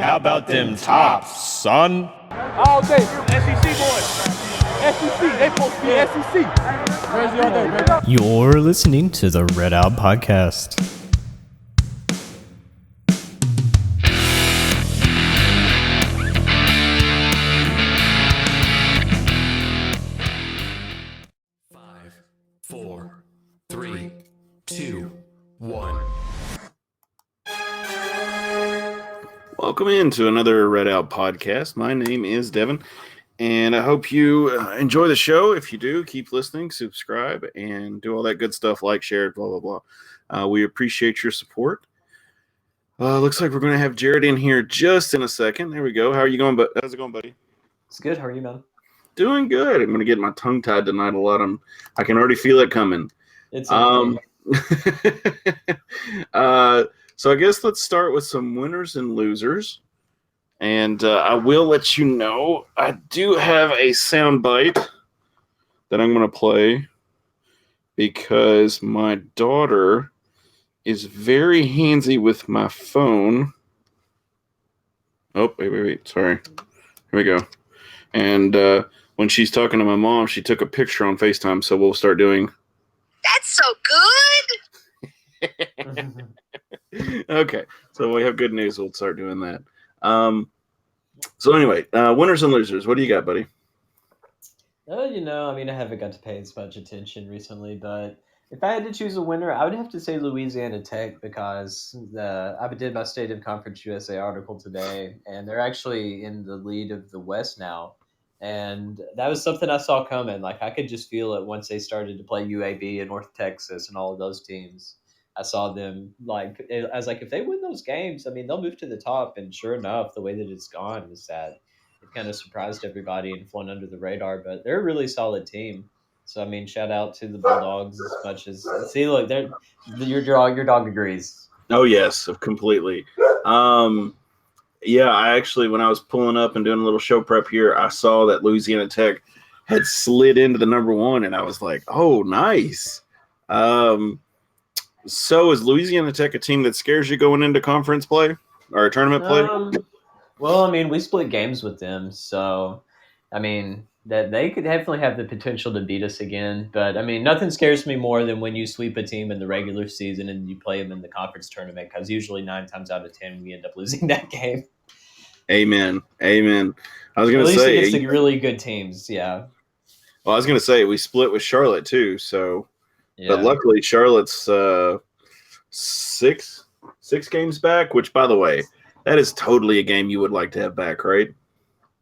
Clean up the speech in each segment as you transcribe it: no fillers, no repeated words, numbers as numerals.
How about them tops, son? All day, SEC boys. SEC, they supposed to be SEC. Crazy all day, baby. You're listening to the Red Out Podcast. Five, four, three, two, one. Welcome into another Red Out Podcast. My name is Devin, and I hope you enjoy the show. If you do, keep listening, subscribe, and do all that good stuff, like, share, blah, blah, blah. We appreciate your support. Looks like we're going to have Jared in here just in a second. There we go. How are you going? How's it going, buddy? It's good. How are you, man? Doing good. I'm going to get my tongue tied tonight a lot. I can already feel it coming. It's okay. So I guess let's start with some winners and losers. And I will let you know, I do have a sound bite that I'm going to play because my daughter is very handsy with my phone. Oh, wait. Sorry. Here we go. And when she's talking to my mom, she took a picture on FaceTime, so we'll start doing. That's so good. Okay, so we have good news. We'll start doing that. So anyway, winners and losers. What do you got, buddy? I haven't got to pay as much attention recently, but if I had to choose a winner, I would have to say Louisiana Tech because I did my State of Conference USA article today, and they're actually in the lead of the West now. And that was something I saw coming. Like, I could just feel it once they started to play UAB and North Texas and all of those teams. I saw them, I was like, if they win those games, they'll move to the top. And sure enough, the way that it's gone is that it kind of surprised everybody and flown under the radar. But they're a really solid team. So, shout out to the Bulldogs as much as – see, look, your dog agrees. Oh, yes, completely. Yeah, I actually, when I was pulling up and doing a little show prep here, I saw that Louisiana Tech had slid into the number one, and I was like, oh, nice. So is Louisiana Tech a team that scares you going into conference play or tournament play? We split games with them, so that they could definitely have the potential to beat us again. But nothing scares me more than when you sweep a team in the regular season and you play them in the conference tournament, because usually 9 times out of 10 we end up losing that game. Amen. I was going to say against the really good teams, yeah. Well, I was going to say we split with Charlotte too, so. Yeah. But luckily, Charlotte's 6 games back, which, by the way, that is totally a game you would like to have back, right?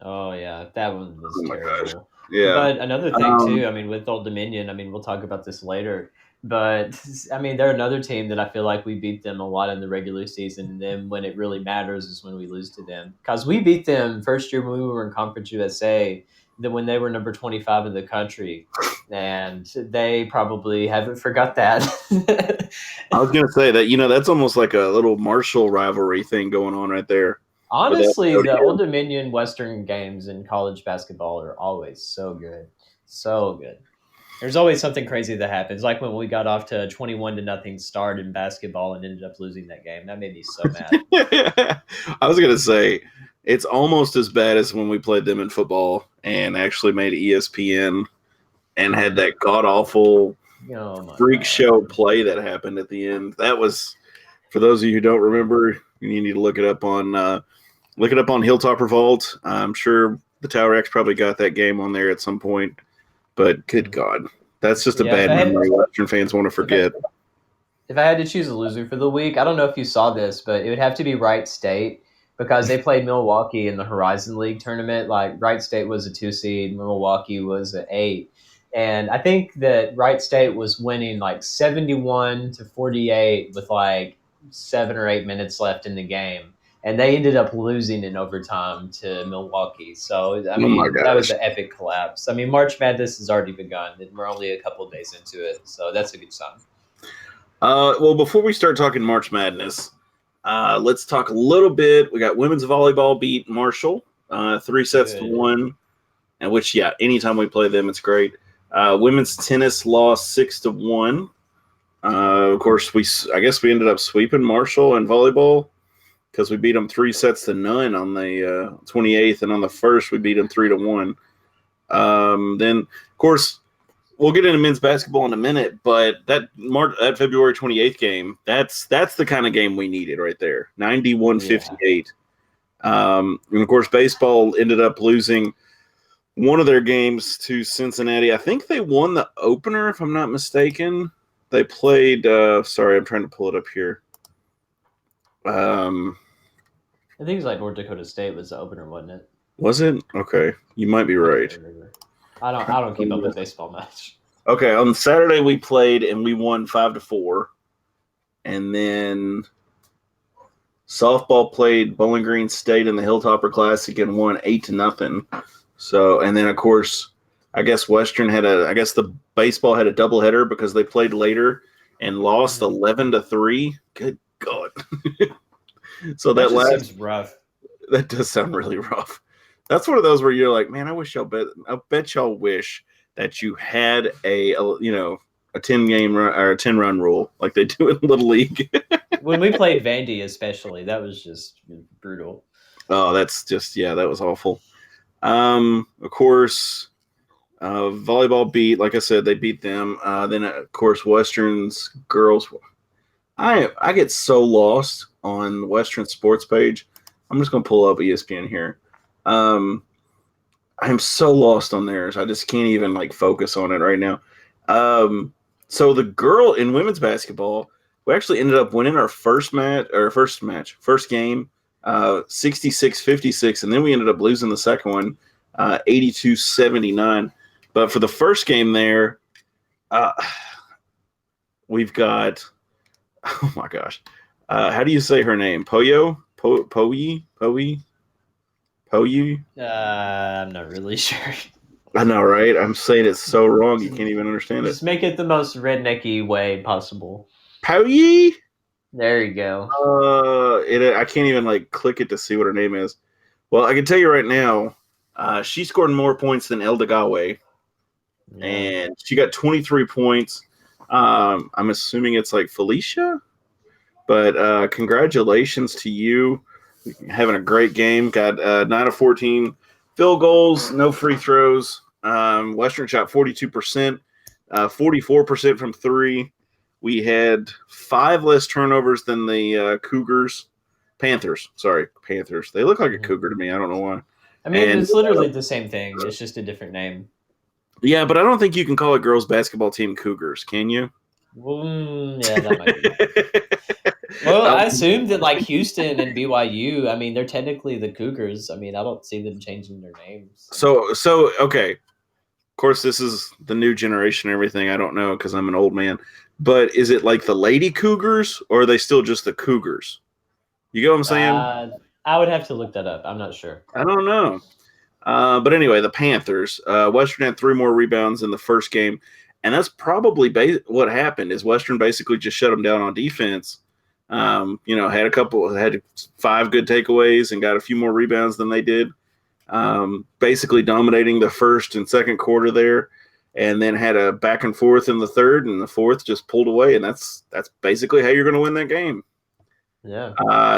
Oh, yeah. That one was terrible. Gosh. Yeah. But another thing, too, with Old Dominion, we'll talk about this later. But, they're another team that I feel like we beat them a lot in the regular season. And then when it really matters is when we lose to them. Because we beat them first year when we were in Conference USA, then when they were number 25 in the country, and they probably haven't forgot that. I was going to say that, that's almost like a little Marshall rivalry thing going on right there. Honestly, the Old Dominion Western games in college basketball are always so good. So good. There's always something crazy that happens. Like when we got off to a 21-0 start in basketball and ended up losing that game. That made me so mad. I was going to say, it's almost as bad as when we played them in football and actually made ESPN and had that god-awful freak show play that happened at the end. That was, for those of you who don't remember, you need to look it up on Hilltop Revolt. I'm sure the Tower X probably got that game on there at some point. But good God, that's just a bad memory Western fans want to forget. If I had to choose a loser for the week, I don't know if you saw this, but it would have to be Wright State because they played Milwaukee in the Horizon League tournament. Like, Wright State was a 2 seed, Milwaukee was an 8. And I think that Wright State was winning 71-48 with 7 or 8 minutes left in the game. And they ended up losing in overtime to Milwaukee. So, that was an epic collapse. March Madness has already begun, and we're only a couple of days into it. So, that's a good sign. Well, before we start talking March Madness, let's talk a little bit. We got women's volleyball beat Marshall 3-1, and which, anytime we play them, it's great. Women's tennis lost 6-1. Of course, I guess we ended up sweeping Marshall in volleyball. because we beat them 3-0 on the 28th, and on the 1st we beat them 3-1. Then, of course, we'll get into men's basketball in a minute, but that February 28th game, that's the kind of game we needed right there. 91-58. And of course, baseball ended up losing one of their games to Cincinnati. I think they won the opener, if I'm not mistaken. They played. Sorry, I'm trying to pull it up here. I think it's like North Dakota State was the opener, wasn't it? Was it? Okay, you might be right. I don't keep up with baseball much. Okay, on Saturday we played and we won 5-4, and then softball played Bowling Green State in the Hilltopper Classic and won 8-0. So, and then of course, I guess Western the baseball had a doubleheader because they played later and lost 11-3. Good God! So that seems rough. That does sound really rough. That's one of those where you're like, man, I bet y'all wish that you had a 10-game run or a 10-run rule like they do in Little League. When we played Vandy, especially, that was just brutal. Oh, that was awful. Of course, volleyball beat, like I said, they beat them. Then of course, Western's girls. I get so lost on the Western sports page. I'm just gonna pull up ESPN here. I'm so lost on theirs. I just can't even focus on it right now. So the girl in women's basketball, we actually ended up winning our first game, 66-56, and then we ended up losing the second one, 82-79. But for the first game there, we've got, oh my gosh, how do you say her name? Poyo? Poyi? I'm not really sure. I know, right? I'm saying it so wrong you can't even understand it. Just make it the most rednecky way possible. Poyi? There you go. I can't even click it to see what her name is. Well, I can tell you right now, she scored more points than El Dagawe, and she got 23 points. I'm assuming it's Felicia, but congratulations to you. Having a great game. Got 9 of 14 field goals, no free throws. Western shot 42%, 44% from three. We had 5 less turnovers than the Panthers. They look like a cougar to me. I don't know why. I mean, it's literally the same thing. It's just a different name. Yeah, but I don't think you can call a girls' basketball team Cougars, can you? Well, yeah, that might be. Well, I assume that Houston and BYU, I mean, they're technically the Cougars. I mean, I don't see them changing their names. So okay. Of course, this is the new generation and everything. I don't know because I'm an old man. But is it the Lady Cougars or are they still just the Cougars? You get what I'm saying? I would have to look that up. I'm not sure. I don't know. But anyway, the Panthers. Western had 3 more rebounds in the first game. And that's probably what happened is Western basically just shut them down on defense. Had 5 good takeaways and got a few more rebounds than they did. Basically dominating the first and second quarter there, and then had a back and forth in the third, and the fourth just pulled away, and that's basically how you're going to win that game. Yeah.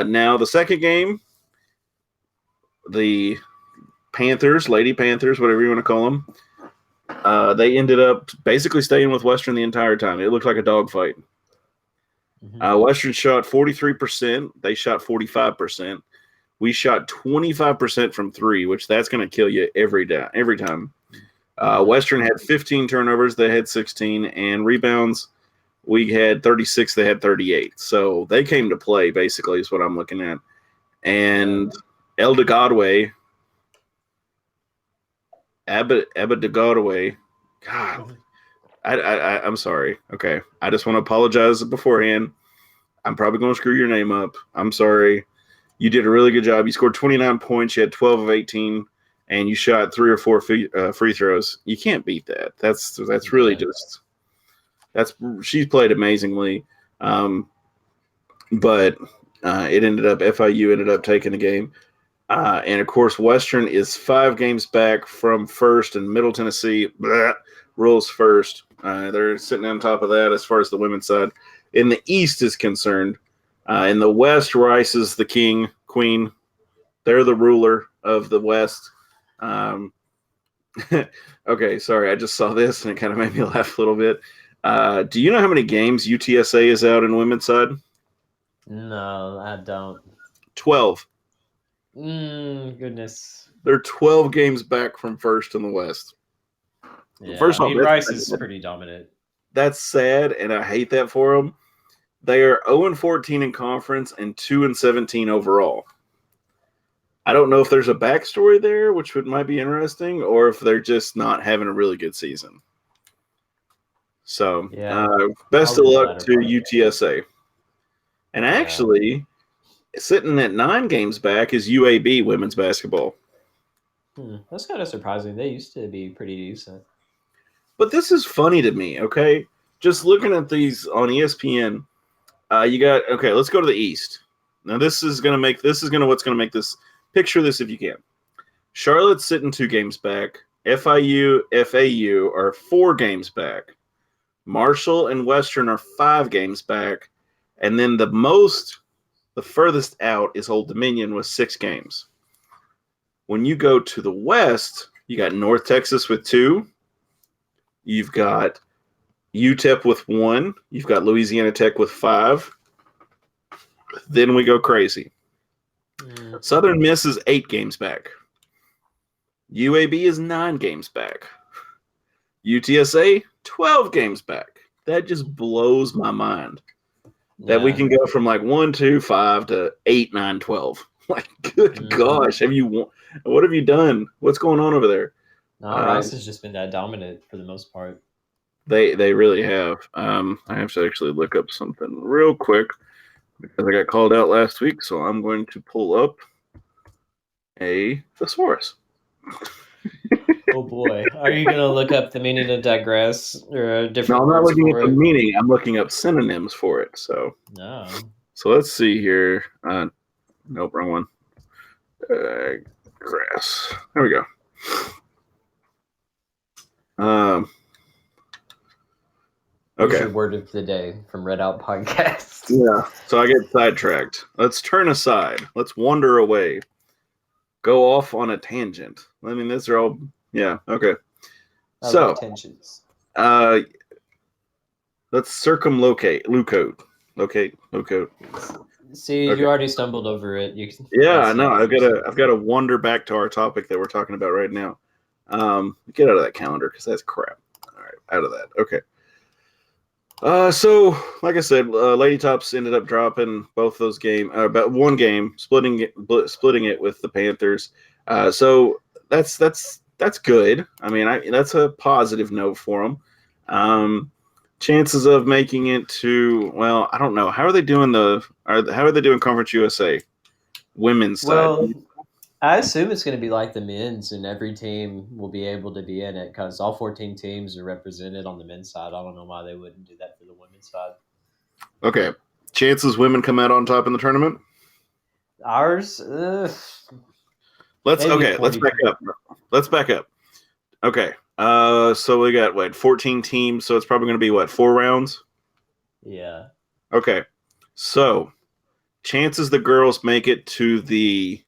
Now the second game, the Panthers, Lady Panthers, whatever you want to call them, they ended up basically staying with Western the entire time. It looked like a dogfight. Mm-hmm. Western shot 43%. They shot 45%. We shot 25% from 3, which that's going to kill you every time. Western had 15 turnovers. They had 16. And rebounds, we had 36. They had 38. So they came to play, basically, is what I'm looking at. And El Dagawe, Abba Dagawe, God, I'm sorry. Okay. I just want to apologize beforehand. I'm probably going to screw your name up. I'm sorry. You did a really good job. You scored 29 points. You had 12 of 18, and you shot 3 or 4 free throws. You can't beat that. That's really just – she's played amazingly. But FIU ended up taking the game. And, of course, Western is 5 games back from first, and Middle Tennessee rolls first. They're sitting on top of that as far as the women's side. In the East is concerned, In the West, Rice is the king, queen. They're the ruler of the West. Okay, sorry, I just saw this and it kind of made me laugh a little bit. Do you know how many games UTSA is out in women's side? No, I don't. 12. Goodness. They're 12 games back from first in the West. Yeah, First off, Rice is pretty dominant. That's sad, and I hate that for them. They are 0-14 in conference and 2-17 overall. I don't know if there's a backstory there, which might be interesting, or if they're just not having a really good season. So, best of luck to UTSA. And actually, sitting at 9 games back is UAB women's basketball. That's kind of surprising. They used to be pretty decent. But this is funny to me, okay? Just looking at these on ESPN, let's go to the East. Now what's going to make this, picture this if you can. Charlotte's sitting 2 games back. FIU, FAU are 4 games back. Marshall and Western are 5 games back. And then the furthest out is Old Dominion with 6 games. When you go to the West, you got North Texas with 2. You've got UTEP with 1. You've got Louisiana Tech with 5. Then we go crazy. Southern Miss is 8 games back. UAB is 9 games back. UTSA, 12 games back. That just blows my mind. That we can go from like 1, 2, 5 to 8, 9, 12. Like, good gosh. What have you done? What's going on over there? No, Rice has just been that dominant for the most part. They really have. I have to actually look up something real quick because I got called out last week, so I'm going to pull up a thesaurus. Oh boy. Are you going to look up the meaning of digress or a different? No, I'm not looking at the meaning. I'm looking up synonyms for it. So let's see here. Nope, wrong one. Grass. There we go. Okay. Your word of the day from Red Out Podcast. Yeah. So I get sidetracked. Let's turn aside. Let's wander away. Go off on a tangent. I mean, these are all. Yeah. Okay. So. Tangents. Let's circumlocate. Locate. See, Okay. you already stumbled over it. Yeah, I know. I've got to wander back to our topic that we're talking about right now. Get out of that calendar because that's crap. All right, out of that. Okay. So like I said, Lady Tops ended up dropping both those games, about one game, splitting it with the Panthers. So that's good. I mean, that's a positive note for them. Chances of making it to, well, I don't know. How are they doing Conference USA women's side? I assume it's going to be like the men's, and every team will be able to be in it because all 14 teams are represented on the men's side. I don't know why they wouldn't do that for the women's side. Okay. Chances women come out on top in the tournament? Ours? Let's back up. Okay. So we got 14 teams, so it's probably going to be 4 rounds? Yeah. Okay. So chances the girls make it to the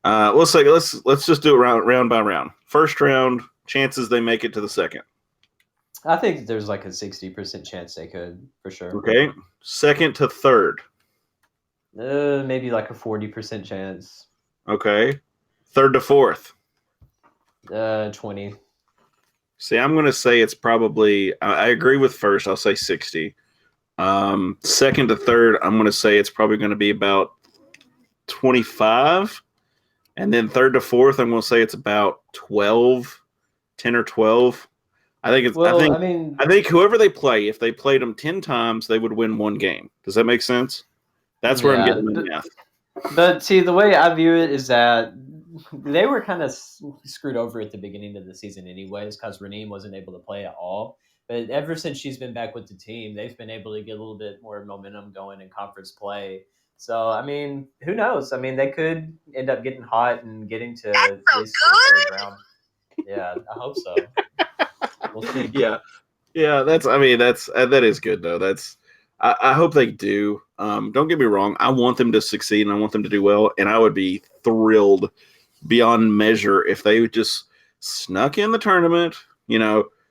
let's just do it round by round. First round, chances they make it to the second. I think there's like a 60% chance they could, for sure. Okay. Second to third. Maybe like a 40% chance. Okay. Third to fourth. 20. See, I'm going to say it's probably, I agree with first. I'll say 60. Second to third, I'm going to say it's probably going to be about 25. And then third to fourth, I'm going to say it's about 12, 10 or 12. I think I think whoever they play, if they played them 10 times, they would win 1 game. Does that make sense? That's where I'm getting the math. But see, the way I view it is that they were kind of screwed over at the beginning of the season anyways because Renee wasn't able to play at all. But ever since she's been back with the team, they've been able to get a little bit more momentum going in conference play. So, I mean, who knows? I mean, they could end up getting hot and getting to this third round. Yeah, I hope so. We'll see. Yeah, that is good though. I hope they do. Don't get me wrong. I want them to succeed and I want them to do well. And I would be thrilled beyond measure if they just snuck in the tournament,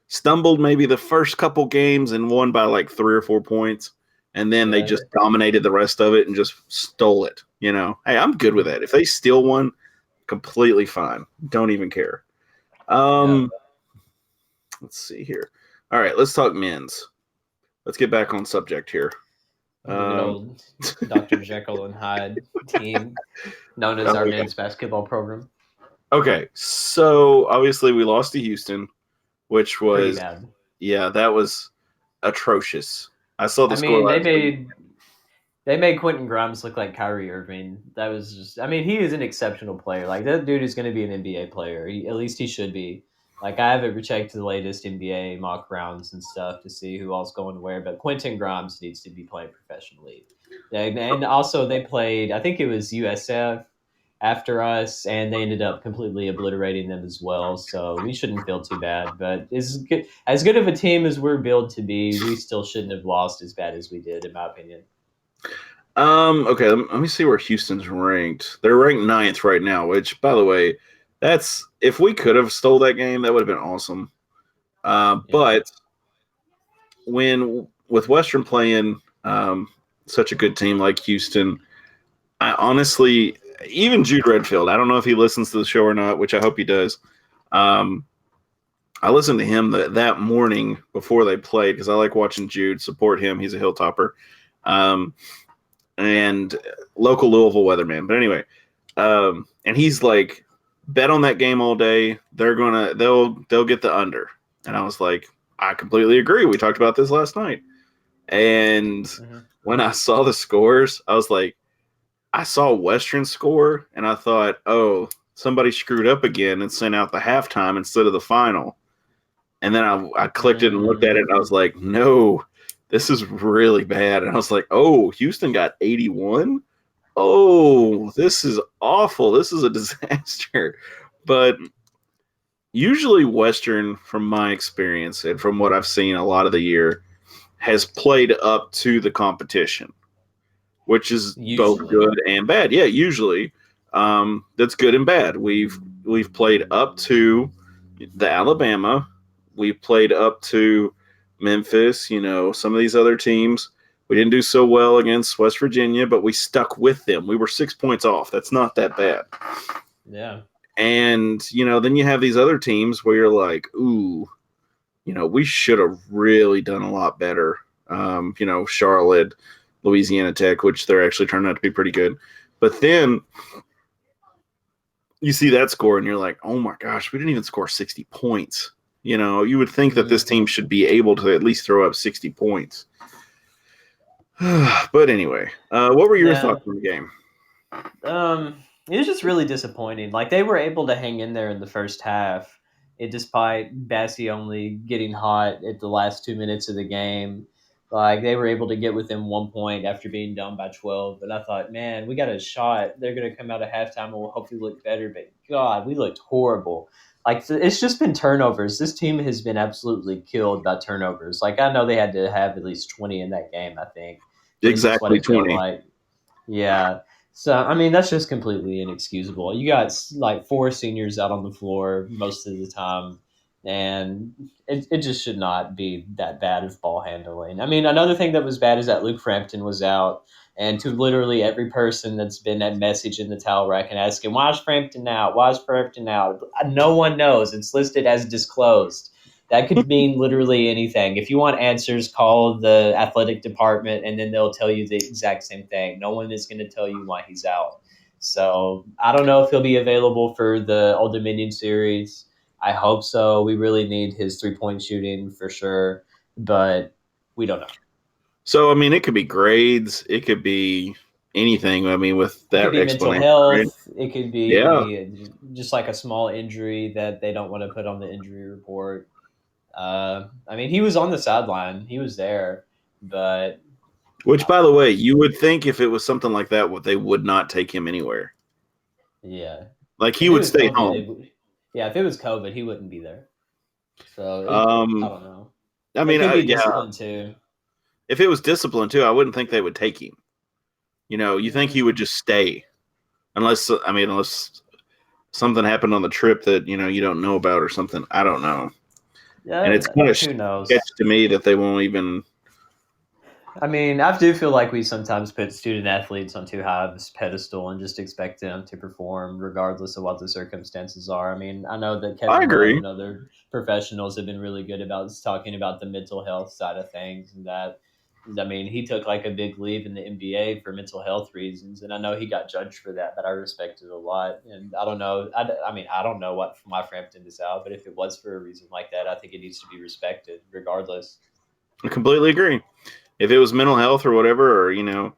stumbled maybe the first couple games and won by like 3 or 4 points. And then they just dominated the rest of it and just stole it. Hey, I'm good with that. If they steal one, completely fine. Don't even care. Let's see here. All right, let's talk men's. Let's get back on subject here. The good old Dr. Jekyll and Hyde team, known as our men's basketball program. Okay, so obviously we lost to Houston, which was bad. Yeah, that was atrocious. I saw the score. They made Quentin Grimes look like Kyrie Irving. That was just. I mean, he is an exceptional player. Like that dude is going to be an NBA player. At least he should be. Like I haven't checked the latest NBA mock rounds and stuff to see who all's going where, but Quentin Grimes needs to be playing professionally. And also they played. I think it was USF after us, and they ended up completely obliterating them as well. So we shouldn't feel too bad. But as good of a team as we're built to be, we still shouldn't have lost as bad as we did, in my opinion. Okay, let me see where Houston's ranked. They're ranked 9th right now, which, by the way, that's if we could have stole that game, that would have been awesome. But with Western playing such a good team like Houston, I honestly, even Jude Redfield, I don't know if he listens to the show or not, which I hope he does. I listened to him that morning before they played because I like watching Jude, support him. He's a Hilltopper. And local Louisville weatherman. But anyway, and he's like, bet on that game all day. They'll get the under. And I was like, I completely agree. We talked about this last night. And when I saw the scores, I was like, I saw Western score, and I thought, oh, somebody screwed up again and sent out the halftime instead of the final. And then I clicked it and looked at it, and I was like, no, this is really bad. And I was like, oh, Houston got 81? Oh, this is awful. This is a disaster. But usually Western, from my experience and from what I've seen a lot of the year, has played up to the competition, which is both good and bad. Yeah, usually. That's good and bad. We've played up to the Alabama. We've played up to Memphis, some of these other teams. We didn't do so well against West Virginia, but we stuck with them. We were 6 points off. That's not that bad. Yeah. And, then you have these other teams where you're like, ooh, we should have really done a lot better. Charlotte, Louisiana Tech, which they're actually turning out to be pretty good. But then you see that score and you're like, oh my gosh, we didn't even score 60 points. You would think that this team should be able to at least throw up 60 points. But anyway, what were your thoughts on the game? It was just really disappointing. Like they were able to hang in there in the first half, despite Bassie only getting hot at the last 2 minutes of the game. Like they were able to get within 1 point after being down by 12. But I thought, man, we got a shot. They're going to come out at halftime and we'll hopefully look better. But God, we looked horrible. Like it's just been turnovers. This team has been absolutely killed by turnovers. Like I know they had to have at least 20 in that game, I think. Exactly 20. Like. Yeah. So, I mean, that's just completely inexcusable. You got like 4 seniors out on the floor most of the time, and it just should not be that bad of ball handling. I mean, another thing that was bad is that Luke Frampton was out, and to literally every person that's been that message in the towel rack and asking, why is Frampton out? Why is Frampton out? No one knows. It's listed as disclosed. That could mean literally anything. If you want answers, call the athletic department, and then they'll tell you the exact same thing. No one is going to tell you why he's out. So I don't know if he'll be available for the Old Dominion series. I hope so. We really need his 3-point shooting for sure, but we don't know. So, I mean, it could be grades. It could be anything. I mean, with that mental explanation. Health. Right? It could be just like a small injury that they don't want to put on the injury report. I mean, he was on the sideline. He was there, but... Which, by the way, you would think if it was something like that, they would not take him anywhere. Yeah. Like, he would stay home. If it was COVID, he wouldn't be there. So, I don't know. I mean, it could be discipline, too. If it was discipline too, I wouldn't think they would take him. You think he would just stay, unless something happened on the trip that you don't know about or something. I don't know. Yeah, And it's kind of who knows? sketch to me that they won't even. I mean, I do feel like we sometimes put student athletes on too high of a pedestal and just expect them to perform regardless of what the circumstances are. I mean, I know that I Kevin agree. Love and other professionals have been really good about talking about the mental health side of things, and that, I mean, he took like a big leave in the NBA for mental health reasons, and I know he got judged for that, but I respect it a lot. And I don't know, I mean, I don't know why Frampton is out, but if it was for a reason like that, I think it needs to be respected regardless. I completely agree. If it was mental health or whatever, or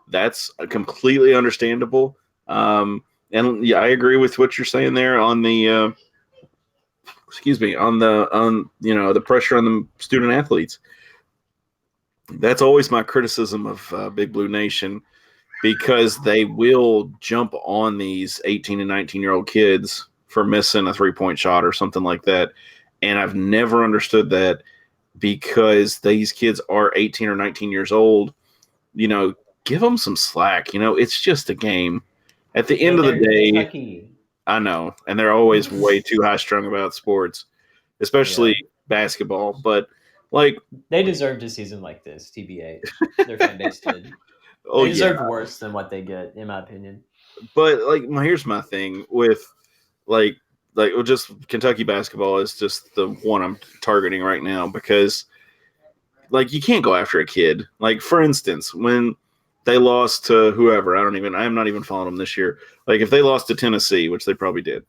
that's completely understandable. And yeah, I agree with what you're saying there on the on the pressure on the student athletes. That's always my criticism of Big Blue Nation, because they will jump on these 18 and 19-year-old kids for missing a 3-point shot or something like that. And I've never understood that, because these kids are 18 or 19 years old. Give them some slack. It's just a game. At the end of the day, Kentucky. I know, and they're always way too high strung about sports, especially basketball. But like, they deserved a season like this, TBH. Their fan base did. oh They yeah, deserved worse than what they get, in my opinion. but like, here's my thing with like well, just Kentucky basketball is just the one I'm targeting right now, because like, you can't go after a kid. Like, for instance, when they lost to whoever, I'm not even following them this year. Like, if they lost to Tennessee, which they probably did,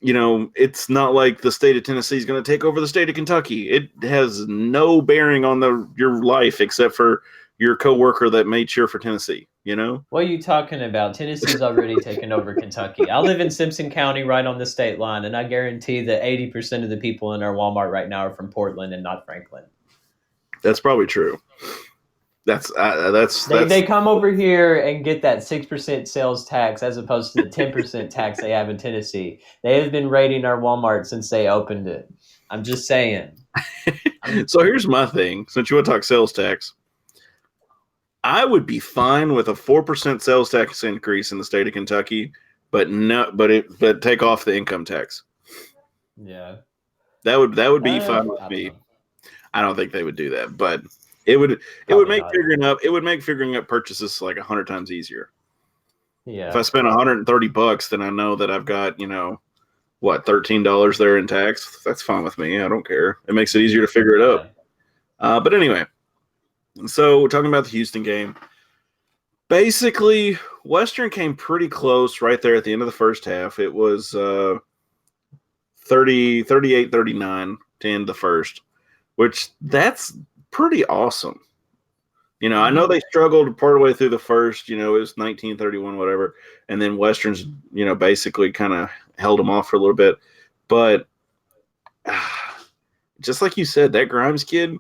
it's not like the state of Tennessee is going to take over the state of Kentucky. It has no bearing on your life except for your coworker that may cheer for Tennessee. What are you talking about? Tennessee's already taken over Kentucky. I live in Simpson County, right on the state line, and I guarantee that 80% of the people in our Walmart right now are from Portland and not Franklin. That's probably true. They come over here and get that 6% sales tax as opposed to the 10% tax they have in Tennessee. They have been raiding our Walmart since they opened it. I'm just saying. So here's my thing. Since you want to talk sales tax, I would be fine with a 4% sales tax increase in the state of Kentucky, but take off the income tax. Yeah, that would be fine with me. I don't think they would do that, but it would make figuring out purchases like 100 times easier. Yeah. If I spend $130, then I know that I've got $13 there in tax. That's fine with me. I don't care. It makes it easier to figure it out. But anyway. So we're talking about the Houston game. Basically, Western came pretty close right there at the end of the first half. It was 38-39 to end the first, which that's pretty awesome. I know they struggled part of the way through the first. It was 19-31, whatever. And then Western's, basically kind of held them off for a little bit. But just like you said, that Grimes kid,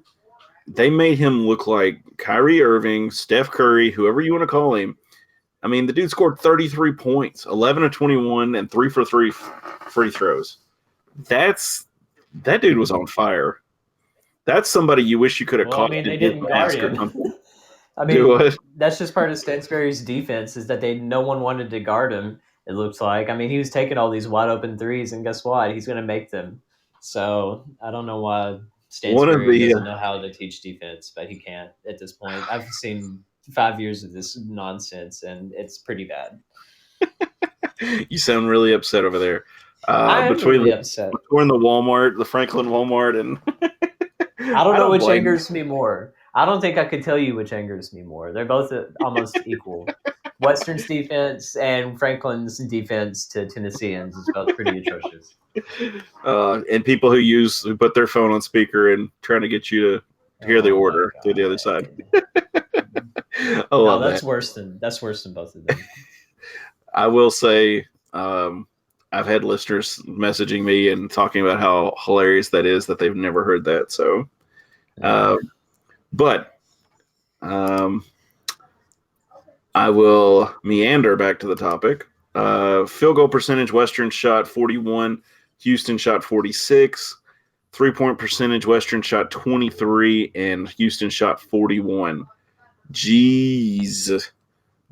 they made him look like Kyrie Irving, Steph Curry, whoever you want to call him. I mean, the dude scored 33 points, 11 of 21, and 3 for 3 free throws. That dude was on fire. That's somebody you wish you could have caught. I mean, they didn't guard him. I mean, that's just part of Stansbury's defense, is that no one wanted to guard him, it looks like. I mean, he was taking all these wide open threes, and guess what? He's going to make them. So I don't know why Stansbury doesn't know how to teach defense, but he can't at this point. I've seen 5 years of this nonsense, and it's pretty bad. You sound really upset over there. I am really upset. Between the Walmart, the Franklin Walmart, and I don't know which angers me more. I don't think I could tell you which angers me more. They're both almost equal. Western's defense and Franklin's defense to Tennesseans is both pretty atrocious. And people who put their phone on speaker and trying to get you to hear the order to the other side. That's worse than both of them. I will say, I've had listeners messaging me and talking about how hilarious that is, that they've never heard that. So, but I will meander back to the topic. Field goal percentage, Western shot 41, Houston shot 46. 3-point percentage, Western shot 23 and Houston shot 41. Jeez.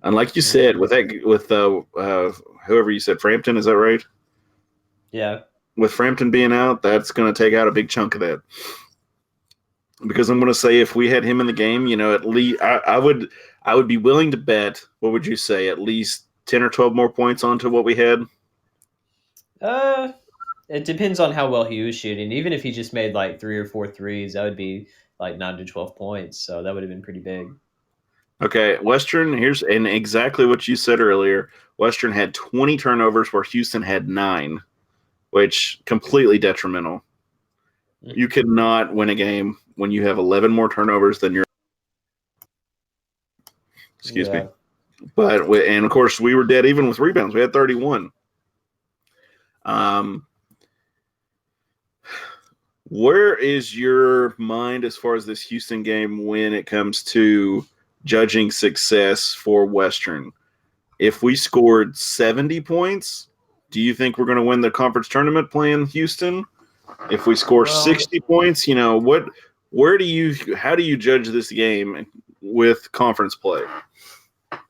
And like you said, with whoever you said, Frampton, is that right? Yeah. With Frampton being out, that's going to take out a big chunk of that. Because I'm going to say, if we had him in the game, at least I would be willing to bet. What would you say? At least 10 or 12 more points onto what we had. It depends on how well he was shooting. Even if he just made like 3 or 4 threes, that would be like 9 to 12 points. So that would have been pretty big. Okay, Western, and exactly what you said earlier. Western had 20 turnovers where Houston had 9, which completely detrimental. You cannot win a game when you have 11 more turnovers than your. Excuse me. But and of course we were dead even with rebounds. We had 31. Where is your mind as far as this Houston game when it comes to judging success for Western? If we scored 70 points, do you think we're going to win the conference tournament playing Houston? If we score 60 points, how do you judge this game with conference play?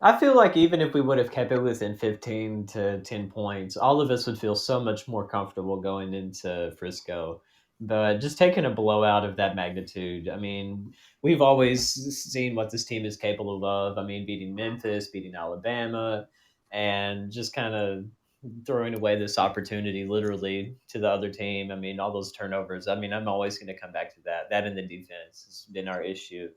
I feel like even if we would have kept it within 15 to 10 points, all of us would feel so much more comfortable going into Frisco. But just taking a blowout of that magnitude, I mean, we've always seen what this team is capable of. I mean, beating Memphis, beating Alabama, and just kind of throwing away this opportunity literally to the other team. I mean, all those turnovers. I mean, I'm always going to come back to that. That in the defense has been our issue.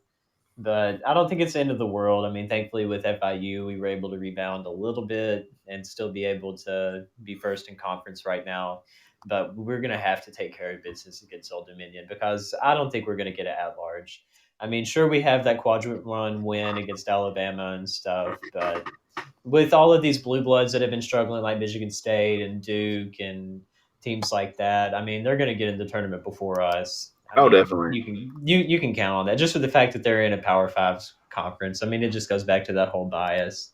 But I don't think it's the end of the world. I mean, thankfully with FIU, we were able to rebound a little bit and still be able to be first in conference right now. But we're going to have to take care of business against Old Dominion because I don't think we're going to get it at large. I mean, sure, we have that quadrant run win against Alabama and stuff, but with all of these blue bloods that have been struggling, like Michigan State and Duke and teams like that, I mean, they're going to get in the tournament before us. I mean, Definitely. You can count on that just for the fact that they're in a Power Five conference. I mean, it just goes back to that whole bias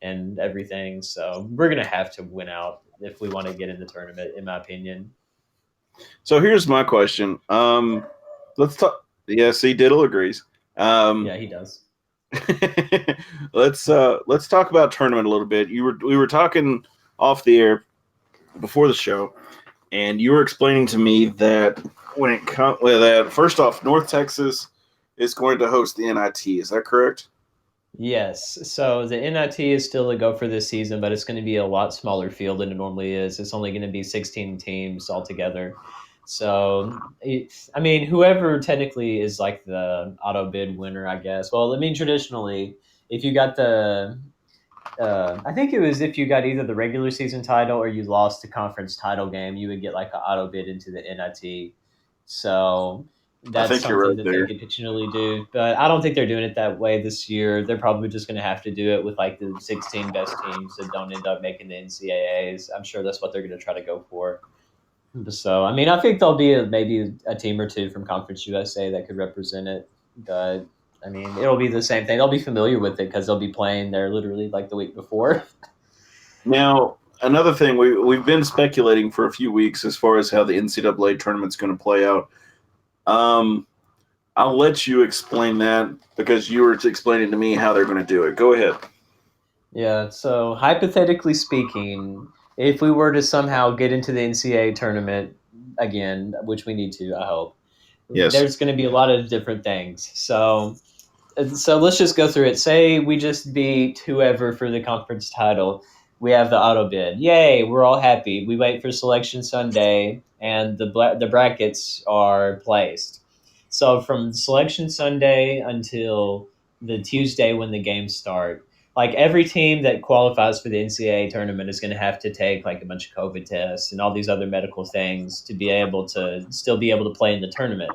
and everything. So we're going to have to win out if we want to get in the tournament, in my opinion. So here's my question. Let's talk. Yeah, see, Diddle agrees. Yeah, he does. Let's talk about tournament a little bit. We were talking off the air before the show, and you were explaining to me that when it comes with that, first off, North Texas is going to host the NIT. Is that correct? Yes. So the NIT is still a go for this season, but it's going to be a lot smaller field than it normally is. It's only going to be 16 teams altogether. So, I mean, whoever technically is like the auto bid winner, I guess. Well, I mean, traditionally, if you got I think it was if you got either the regular season title or you lost the conference title game, you would get like an auto bid into the NIT. So that's something that they could potentially do. But I don't think they're doing it that way this year. They're probably just going to have to do it with like the 16 best teams that don't end up making the NCAAs. I'm sure that's what they're going to try to go for. So, I mean, I think there'll be maybe a team or two from Conference USA that could represent it. But, I mean, it'll be the same thing. They'll be familiar with it because they'll be playing there literally like the week before. Now, another thing, we've been speculating for a few weeks as far as how the NCAA tournament's going to play out. I'll let you explain that because you were explaining to me how they're going to do it. Go ahead. Yeah, so hypothetically speaking, if we were to somehow get into the NCAA tournament again, which we need to, I hope, Yes. There's going to be a lot of different things. So let's just go through it. Say we just beat whoever for the conference title. We have the auto bid. Yay, we're all happy. We wait for Selection Sunday, and the brackets are placed. So from Selection Sunday until the Tuesday when the games start, like every team that qualifies for the NCAA tournament is going to have to take like a bunch of COVID tests and all these other medical things to be able to still be able to play in the tournament.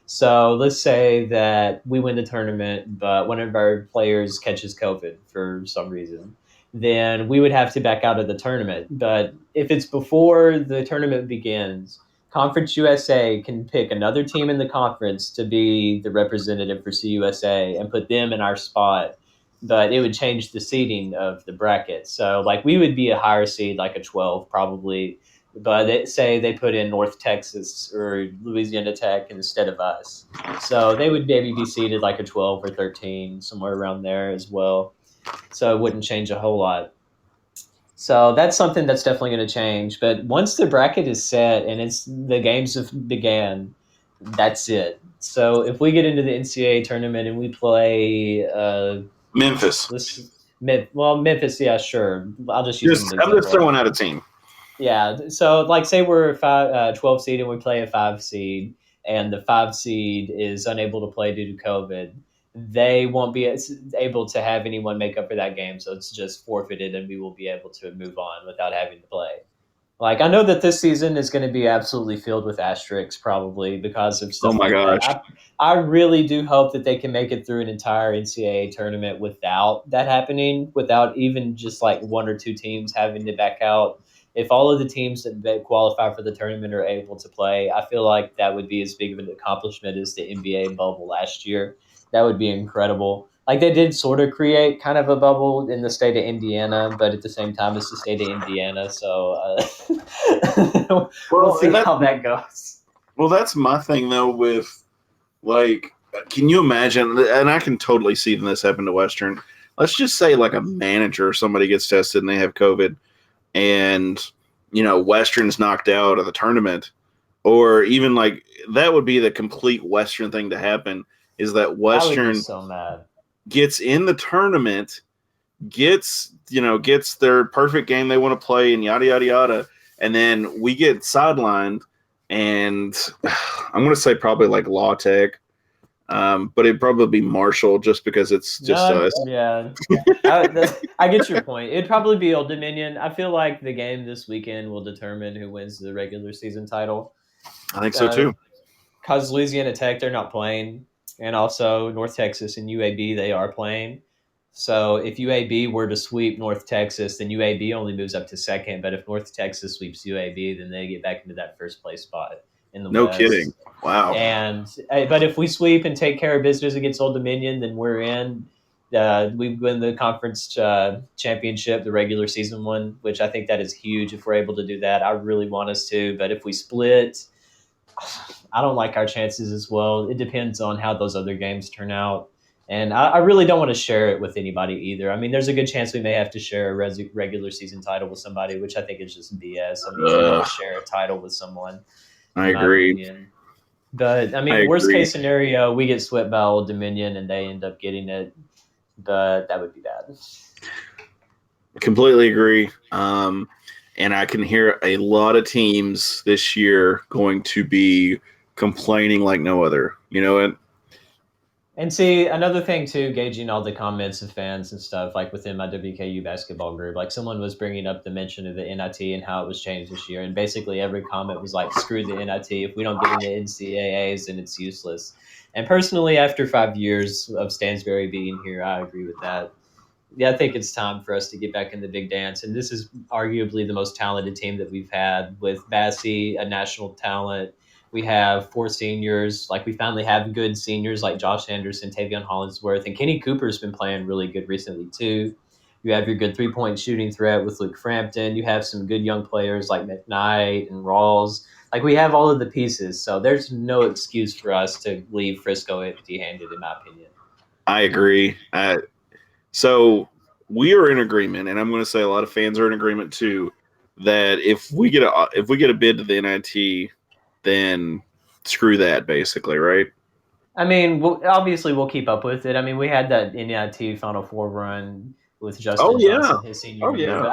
So let's say that we win the tournament, but one of our players catches COVID for some reason, then we would have to back out of the tournament. But if it's before the tournament begins, Conference USA can pick another team in the conference to be the representative for CUSA and put them in our spot. But it would change the seeding of the bracket. So like we would be a higher seed, like a 12 probably, but they put in North Texas or Louisiana Tech instead of us. So they would maybe be seeded like a 12 or 13, somewhere around there as well. So it wouldn't change a whole lot. So that's something that's definitely going to change. But once the bracket is set and the games have began, that's it. So if we get into the NCAA tournament and we play, Memphis. Memphis, yeah, sure. I'll just use them as an I'm just example. throwing out a team. Yeah, so like say we're a 12 seed and we play a 5 seed, and the 5 seed is unable to play due to COVID, they won't be able to have anyone make up for that game, so it's just forfeited and we will be able to move on without having to play. Like, I know that this season is going to be absolutely filled with asterisks probably because of stuff Oh my like gosh. that. I really do hope that they can make it through an entire NCAA tournament without that happening, without even just like one or two teams having to back out. If all of the teams that qualify for the tournament are able to play, I feel like that would be as big of an accomplishment as the NBA bubble last year. That would be incredible. Like they did sort of create kind of a bubble in the state of Indiana, but at the same time, it's the state of Indiana. So we'll see how that goes. Well, that's my thing though. With like, can you imagine? And I can totally see this happen to Western. Let's just say like a manager or somebody gets tested and they have COVID, and Western's knocked out of the tournament, or even like that would be the complete Western thing to happen. Is that Western I would be so mad. Gets in the tournament, gets their perfect game they want to play, and yada yada yada, and then we get sidelined, and I'm going to say probably like Law Tech, but it'd probably be Marshall just because it's just us. Yeah, I get your point. It'd probably be Old Dominion. I feel like the game this weekend will determine who wins the regular season title. I think so too. Because Louisiana Tech, they're not playing. And also North Texas and UAB, they are playing. So if UAB were to sweep North Texas, then UAB only moves up to second. But if North Texas sweeps UAB, then they get back into that first place spot in the No West. kidding. Wow. But if we sweep and take care of business against Old Dominion, then we're in. We win the conference championship, the regular season one, which I think that is huge if we're able to do that. I really want us to. But if we split, I don't like our chances as well. It depends on how those other games turn out. And I really don't want to share it with anybody either. I mean, there's a good chance we may have to share a regular season title with somebody, which I think is just BS. I mean, you don't share a title with someone. I agree. But, I mean, worst case scenario, we get swept by Old Dominion and they end up getting it. But that would be bad. Completely agree. And I can hear a lot of teams this year going to be complaining like no other. You know what? And see, another thing too, gauging all the comments of fans and stuff, like within my WKU basketball group, like someone was bringing up the mention of the NIT and how it was changed this year. And basically every comment was like, screw the NIT. If we don't get into NCAAs, then it's useless. And personally, after 5 years of Stansbury being here, I agree with that. Yeah, I think it's time for us to get back in the big dance. And this is arguably the most talented team that we've had with Bassie, a national talent. We have 4 seniors. Like, we finally have good seniors like Josh Anderson, Tavion Hollingsworth, and Kenny Cooper's been playing really good recently too. You have your good 3-point shooting threat with Luke Frampton. You have some good young players like McKnight and Rawls. Like, we have all of the pieces. So there's no excuse for us to leave Frisco empty-handed, in my opinion. I agree. So we are in agreement, and I'm going to say a lot of fans are in agreement too, that if we get a bid to the NIT, then screw that, basically, right? I mean, obviously we'll keep up with it. I mean, we had that NIT Final Four run with Justin Johnson his senior year, but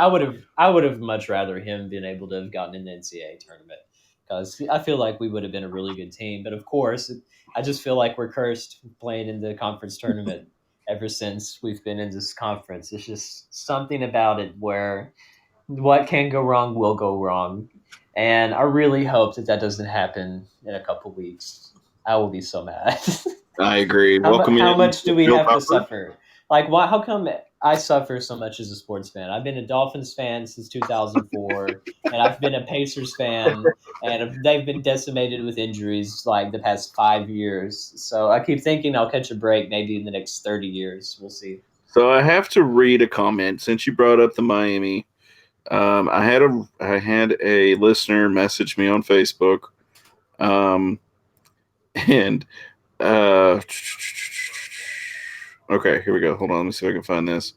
I would have much rather him been able to have gotten in the NCAA tournament because I feel like we would have been a really good team. But of course, I just feel like we're cursed playing in the conference tournament ever since we've been in this conference. It's just something about it where what can go wrong will go wrong. And I really hope that doesn't happen in a couple weeks. I will be so mad. I agree. How much do we have to suffer? Like, why? How come I suffer so much as a sports fan? I've been a Dolphins fan since 2004, and I've been a Pacers fan, and they've been decimated with injuries like the past 5 years. So I keep thinking I'll catch a break maybe in the next 30 years. We'll see. So I have to read a comment since you brought up the Miami I had a listener message me on Facebook, and okay, here we go. Hold on, let me see if I can find this.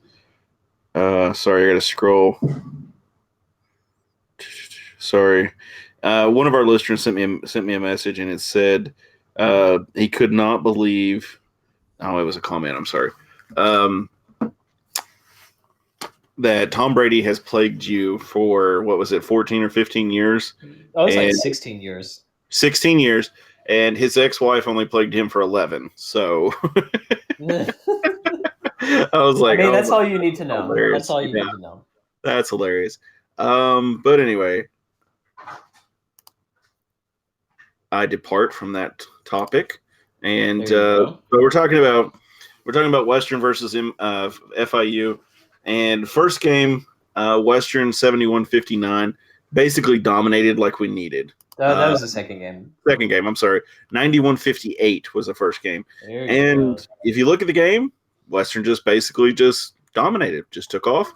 Sorry, I got to scroll. Sorry, one of our listeners sent me a message, and it said he could not believe. Oh, it was a comment. I'm sorry. That Tom Brady has plagued you for, what was it, 14 or 15 years? Oh, it's like And 16 years. 16 years, and his ex-wife only plagued him for 11. So I was like, I mean, oh, that's all you need to know. hilarious. That's all you Yeah, need to know. that's hilarious. But anyway, I depart from that topic, and There you go. but we're talking about Western versus FIU, and first game, Western 71-59, basically dominated like we needed. That was the second game. Second game, I'm sorry, 91-58 was the first game, There you and go. if you look at the game, Western just basically just dominated, just took off.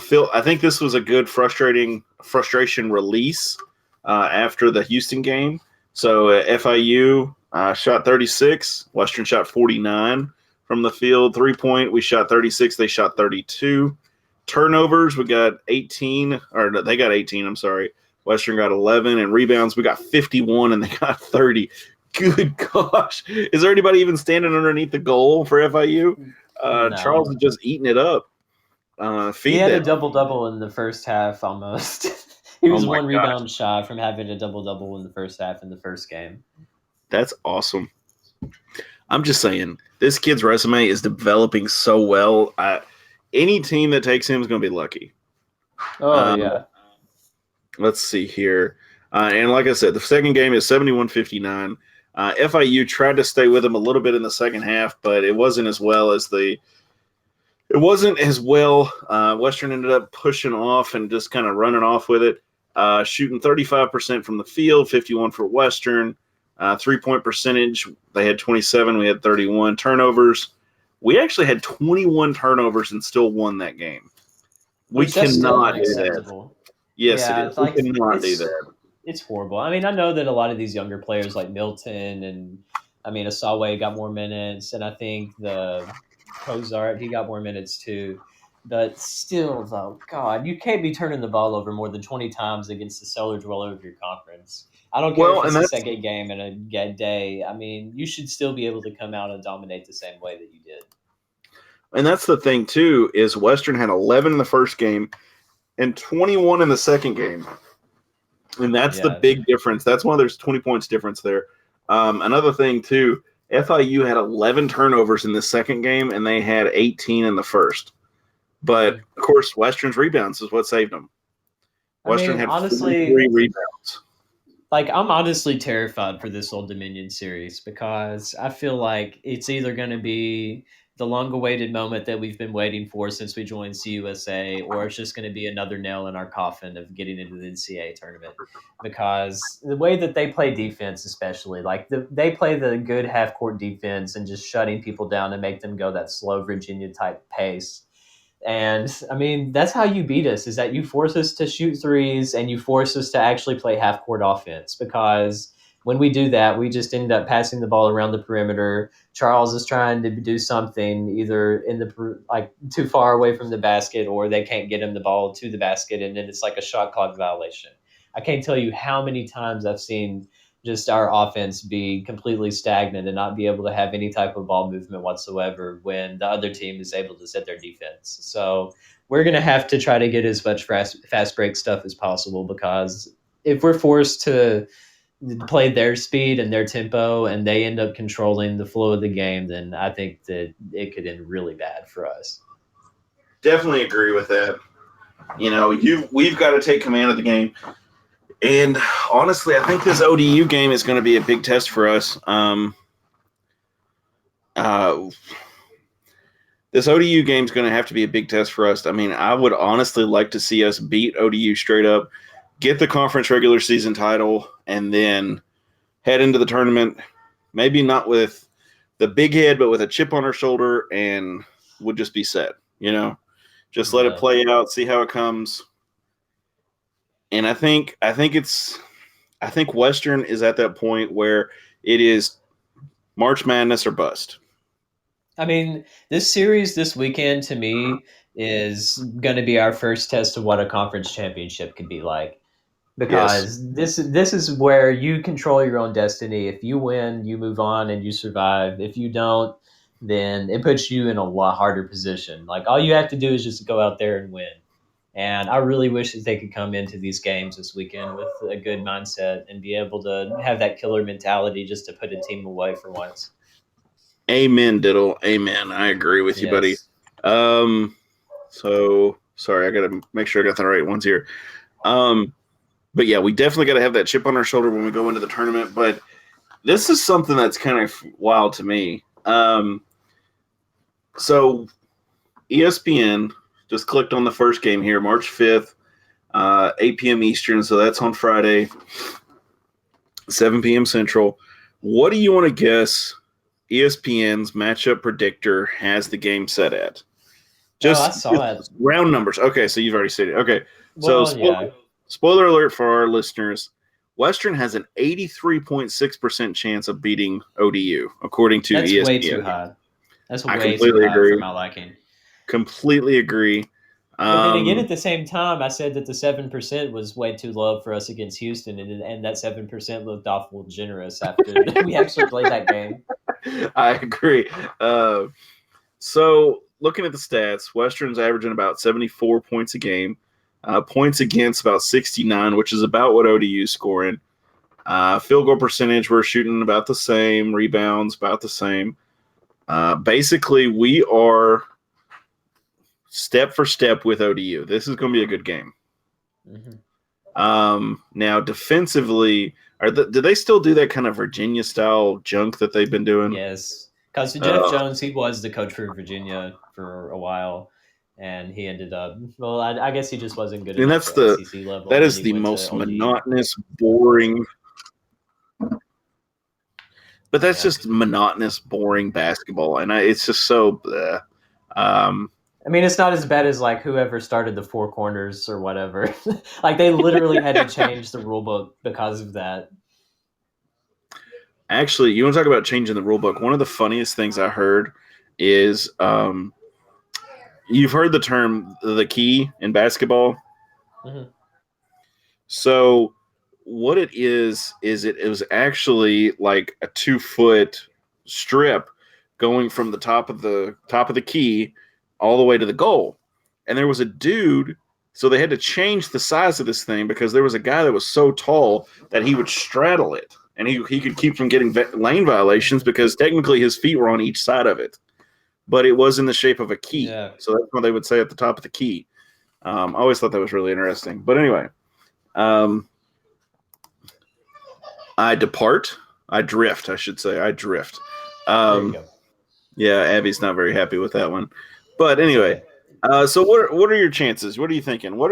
Phil, I think this was a good frustration release after the Houston game. So FIU shot 36, Western shot 49 from the field. 3-point, we shot 36, they shot 32. Turnovers, we got 18, or no, they got 18, I'm sorry. Western got 11, and rebounds, we got 51, and they got 30. Good gosh. Is there anybody even standing underneath the goal for FIU? No. Charles is just eating it up. He had them. a double-double in the first half almost. He was Oh my one rebound shy from having a double-double in the first half in the first game. That's awesome. I'm just saying, this kid's resume is developing so well. Any team that takes him is going to be lucky. Oh, yeah. Let's see here. And like I said, the second game is 71-59. FIU tried to stay with him a little bit in the second half, but it wasn't as well as Western ended up pushing off and just kind of running off with it, shooting 35% from the field, 51 for Western. 3-point percentage, they had 27, we had 31. Turnovers, we actually had 21 turnovers and still won that game. We cannot do that. Yes, Yeah, it is. We cannot do that. It's horrible. I mean, I know that a lot of these younger players like Milton and, I mean, Asawe got more minutes, and I think the Cozart, he got more minutes too. But still, though, God, you can't be turning the ball over more than 20 times against the cellar dweller of your conference. I don't care if it's the second game in a day. I mean, you should still be able to come out and dominate the same way that you did. And that's the thing, too, is Western had 11 in the first game and 21 in the second game. And that's the big difference. That's why there's 20 points difference there. Another thing, too, FIU had 11 turnovers in the second game, and they had 18 in the first. But, of course, Western's rebounds is what saved them. Western had 43 rebounds. Like, I'm honestly terrified for this Old Dominion series because I feel like it's either going to be the long-awaited moment that we've been waiting for since we joined CUSA, or it's just going to be another nail in our coffin of getting into the Ncaa tournament. Because the way that they play defense, especially, like they play the good half-court defense and just shutting people down and make them go that slow Virginia-type pace. And I mean, that's how you beat us, is that you force us to shoot threes and you force us to actually play half court offense, because when we do that, we just end up passing the ball around the perimeter. Charles is trying to do something either in the too far away from the basket, or they can't get him the ball to the basket. And then it's like a shot clock violation. I can't tell you how many times I've seen just our offense be completely stagnant and not be able to have any type of ball movement whatsoever when the other team is able to set their defense. So we're going to have to try to get as much fast break stuff as possible, because if we're forced to play their speed and their tempo and they end up controlling the flow of the game, then I think that it could end really bad for us. Definitely agree with that. You know, we've got to take command of the game. And honestly, I think this ODU game is going to be a big test for us. This ODU game is going to have to be a big test for us. I mean, I would honestly like to see us beat ODU straight up, get the conference regular season title, and then head into the tournament, maybe not with the big head, but with a chip on our shoulder, and would just be set, you know? Just let it play out, see how it comes. And I think Western is at that point where it is March Madness or bust. I mean, this series this weekend to me is going to be our first test of what a conference championship could be like. Yes. Because this is where you control your own destiny. If you win, you move on and you survive. If you don't, then it puts you in a lot harder position. Like all you have to do is just go out there and win. And I really wish that they could come into these games this weekend with a good mindset and be able to have that killer mentality just to put a team away for once. Amen, Diddle. Amen. I agree with you, buddy. Yes. So sorry, I got to make sure I got the right ones here. But yeah, we definitely got to have that chip on our shoulder when we go into the tournament. But this is something that's kind of wild to me. So ESPN just clicked on the first game here, March 5th, 8 p.m. Eastern. So that's on Friday, 7 p.m. Central. What do you want to guess ESPN's matchup predictor has the game set at? I saw it. Round numbers. Okay, so you've already said it. Okay. Well, So spoiler alert for our listeners. Western has an 83.6% chance of beating ODU, according to That's ESPN. way too high. That's I way completely too high agree. for my liking. Completely agree. But then again, at the same time, I said that the 7% was way too low for us against Houston, and that 7% looked awful generous after we actually played that game. I agree. So looking at the stats, Western's averaging about 74 points a game. Points against about 69, which is about what ODU's scoring. Field goal percentage, we're shooting about the same. Rebounds, about the same. Basically, we are step for step with ODU. This is going to be a good game. Mm-hmm. Now, defensively, do they still do that kind of Virginia-style junk that they've been doing? Yes, because Jeff Jones, he was the coach for Virginia for a while, and he ended up. Well, I guess he just wasn't good enough for SEC level. That is the most monotonous, boring. But that's just monotonous, boring basketball, and it's just so. Bleh. I mean, it's not as bad as like whoever started the Four Corners or whatever. Like they literally had to change the rule book because of that. Actually, you want to talk about changing the rule book? One of the funniest things I heard is you've heard the term the key in basketball. Mm-hmm. So what it is it was actually like a 2-foot strip going from the top of the key all the way to the goal. And there was a dude, so they had to change the size of this thing because there was a guy that was so tall that he would straddle it. And he could keep from getting lane violations because technically his feet were on each side of it. But it was in the shape of a key. Yeah. So that's what they would say at the top of the key. I always thought that was really interesting. But anyway, I drift. There you go. Yeah, Abby's not very happy with that one. But anyway, so what are your chances? What are you thinking? What